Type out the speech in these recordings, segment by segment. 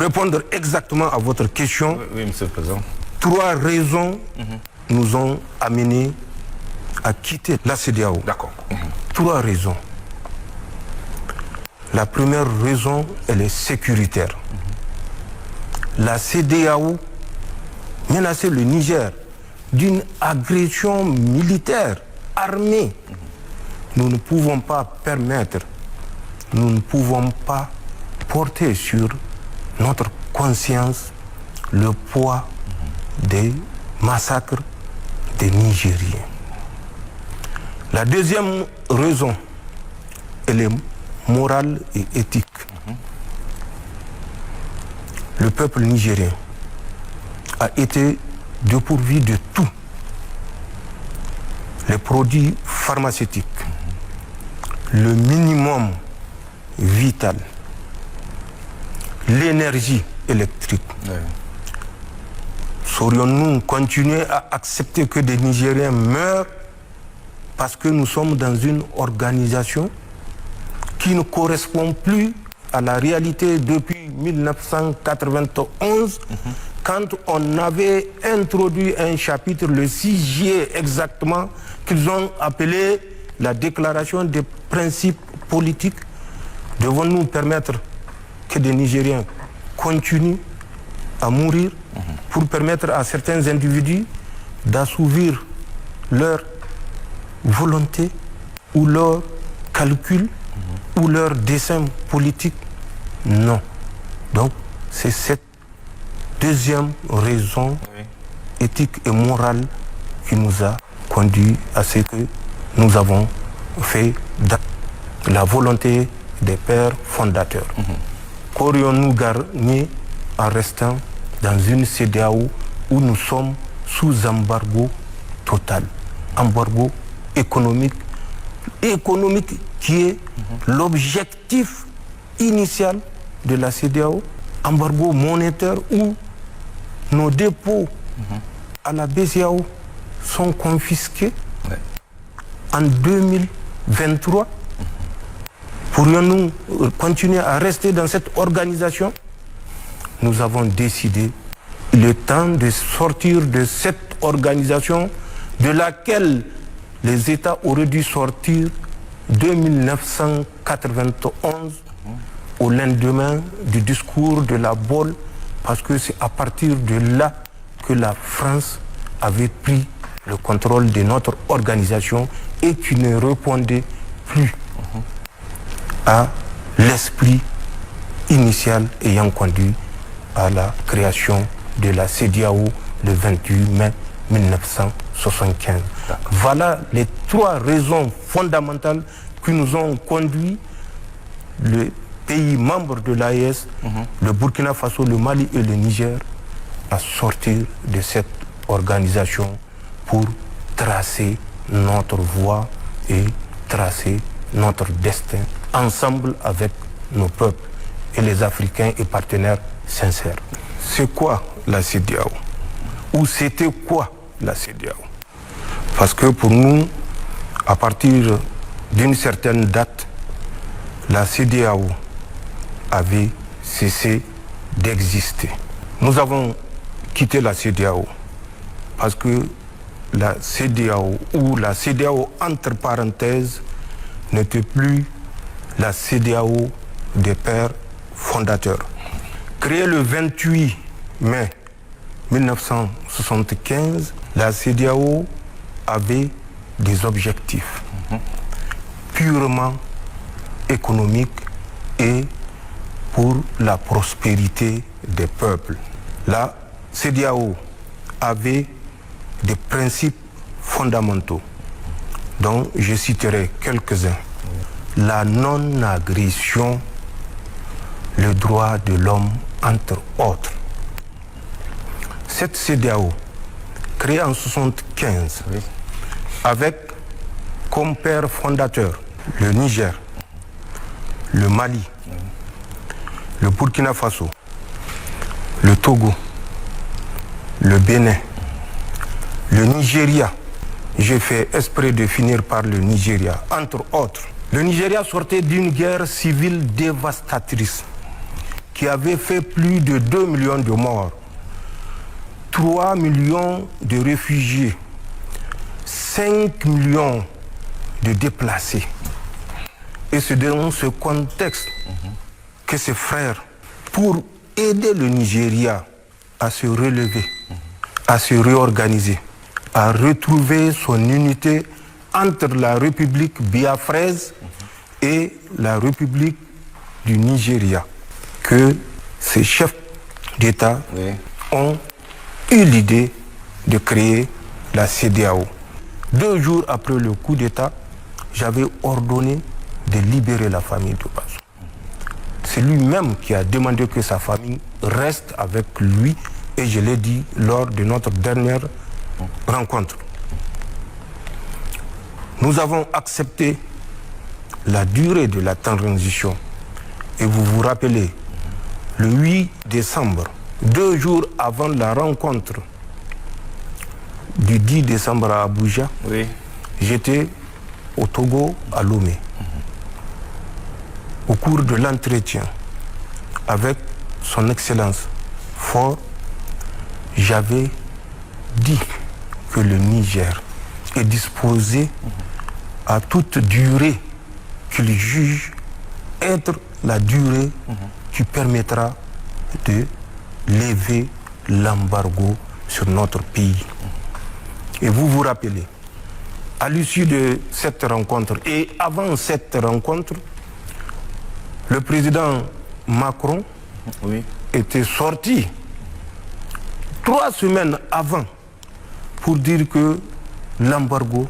répondre exactement à votre question, oui, Monsieur le Président. 3 raisons nous ont amenés à quitter la CEDEAO. D'accord. 3 raisons. La première raison, elle est sécuritaire. La CEDEAO menaçait le Niger d'une agression militaire, armée. Nous ne pouvons pas permettre, nous ne pouvons pas porter sur notre conscience le poids des massacres des Nigériens. La deuxième raison, elle est morale et éthique. Le peuple nigérien a été dépourvu de tout. Les produits pharmaceutiques, le minimum vital, l'énergie électrique. Oui. Saurions-nous continuer à accepter que des Nigériens meurent parce que nous sommes dans une organisation qui ne correspond plus à la réalité depuis 1991, quand on avait introduit un chapitre, le 6 juillet exactement, qu'ils ont appelé la déclaration des principes politiques. Devons-nous permettre que des Nigériens continuent à mourir pour permettre à certains individus d'assouvir leur volonté ou leur calcul ou leur dessein politique? Non. Donc, c'est cette deuxième raison éthique et morale qui nous a conduit à ce que nous avons fait dans la volonté des pères fondateurs. Qu'aurions-nous gagné en restant dans une CEDEAO où nous sommes sous embargo total, embargo économique qui est l'objectif initial de la CEDEAO, embargo monétaire où nos dépôts à la BCEAO sont confisqués en 2023. Pourrions-nous continuer à rester dans cette organisation? Nous avons décidé, il est temps de sortir de cette organisation de laquelle les États auraient dû sortir de 1991 au lendemain du discours de la Bolle, parce que c'est à partir de là que la France avait pris le contrôle de notre organisation et qui ne répondait plus à l'esprit initial ayant conduit à la création de la CEDEAO le 28 mai 1975. Voilà les 3 raisons fondamentales qui nous ont conduit, le pays membre de l'AES, le Burkina Faso, le Mali et le Niger, à sortir de cette organisation pour tracer notre voie et tracer notre destin ensemble avec nos peuples et les Africains et partenaires sincères. C'est quoi la CEDEAO? Ou c'était quoi la CEDEAO? Parce que pour nous, à partir d'une certaine date, la CEDEAO avait cessé d'exister. Nous avons quitté la CEDEAO parce que la CEDEAO, ou la CEDEAO entre parenthèses, n'était plus la CEDEAO des pères fondateurs. Créée le 28 mai 1975, la CEDEAO avait des objectifs purement économiques et pour la prospérité des peuples. La CEDEAO avait des principes fondamentaux dont je citerai quelques-uns. La non-agression, le droit de l'homme, entre autres. Cette CEDEAO, créée en 1975, avec comme père fondateur le Niger, le Mali, le Burkina Faso, le Togo, le Bénin, le Nigeria. J'ai fait exprès de finir par le Nigeria, entre autres. Le Nigeria sortait d'une guerre civile dévastatrice qui avait fait plus de 2 millions de morts, 3 millions de réfugiés, 5 millions de déplacés. Et c'est dans ce contexte que ses frères, pour aider le Nigeria à se relever, à se réorganiser, à retrouver son unité entre la République biafraise et la République du Nigeria, que ces chefs d'État ont eu l'idée de créer la CEDEAO. 2 jours après le coup d'État, j'avais ordonné de libérer la famille de Bazoum. C'est lui-même qui a demandé que sa famille reste avec lui, et je l'ai dit lors de notre dernière rencontre. Nous avons accepté la durée de la transition. Et vous vous rappelez, le 8 décembre, 2 jours avant la rencontre du 10 décembre à Abuja, j'étais au Togo, à Lomé. Au cours de l'entretien avec son Excellence Faure, j'avais dit que le Niger est disposé à toute durée qu'il juge être la durée qui permettra de lever l'embargo sur notre pays. Et vous vous rappelez, à l'issue de cette rencontre et avant cette rencontre, le président Macron était sorti 3 semaines avant pour dire que l'embargo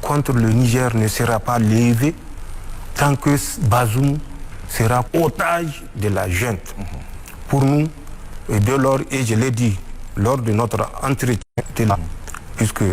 contre le Niger ne sera pas levé tant que Bazoum sera otage de la junte. Pour nous, et dès lors, et je l'ai dit lors de notre entretien, puisque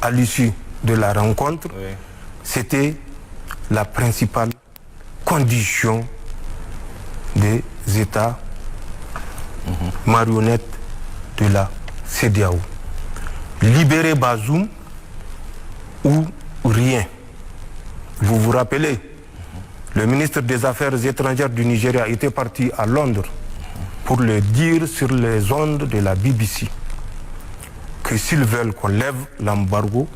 à l'issue de la rencontre, c'était la principale condition des États marionnettes de la CEDEAO. Libérer Bazoum ou rien. Vous vous rappelez, le ministre des Affaires étrangères du Nigeria était parti à Londres pour le dire sur les ondes de la BBC que s'ils veulent qu'on lève l'embargo,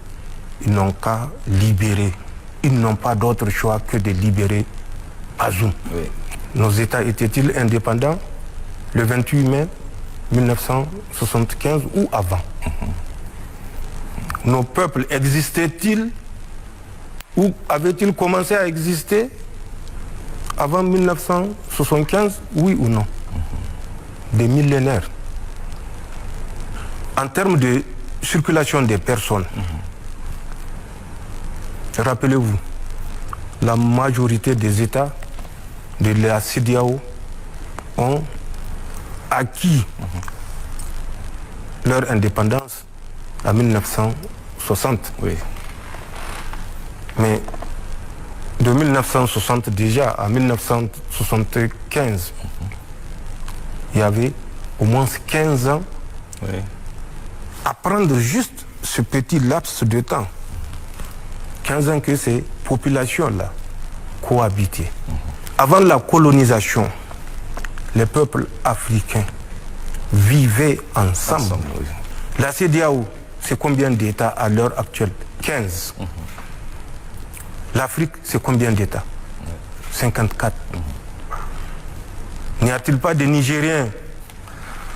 ils n'ont qu'à libérer. Ils n'ont pas d'autre choix que de libérer Bazoum. Nos États étaient-ils indépendants le 28 mai 1975 ou avant? Nos peuples existaient-ils ou avaient-ils commencé à exister avant 1975, oui ou non? Des millénaires. En termes de circulation des personnes, rappelez-vous, la majorité des États de la CEDEAO ont acquis leur indépendance en 1960. Mais de 1960 déjà à 1975, il y avait au moins 15 ans à prendre juste ce petit laps de temps. 15 ans que ces populations-là cohabitaient. Avant la colonisation, les peuples africains vivaient ensemble. La CEDEAO, c'est combien d'États à l'heure actuelle? 15. L'Afrique, c'est combien d'États? 54. N'y a-t-il pas de Nigériens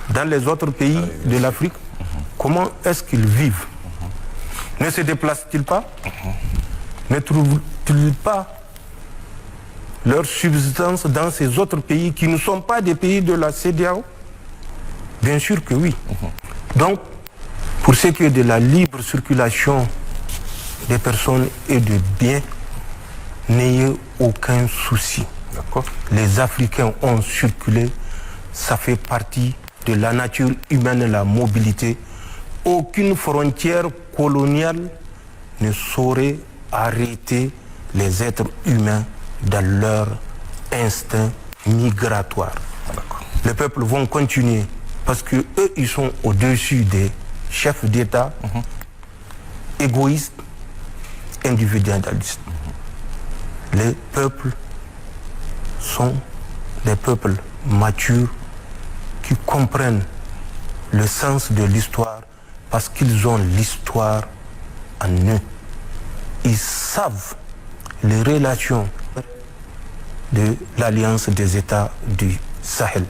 dans les autres pays de l'Afrique? Comment est-ce qu'ils vivent? Ne se déplacent-ils pas? Ne trouvent-ils pas leur subsistance dans ces autres pays qui ne sont pas des pays de la CEDEAO? Bien sûr que oui. Donc, pour ce qui est de la libre circulation des personnes et de biens, n'ayez aucun souci. Les Africains ont circulé, ça fait partie de la nature humaine, la mobilité. Aucune frontière coloniale ne saurait arrêter les êtres humains dans leur instinct migratoire. Les peuples vont continuer parce que eux, ils sont au-dessus des chefs d'État égoïstes, individualistes. Les peuples sont des peuples matures, qui comprennent le sens de l'histoire parce qu'ils ont l'histoire en eux. Ils savent les relations de l'Alliance des États du Sahel.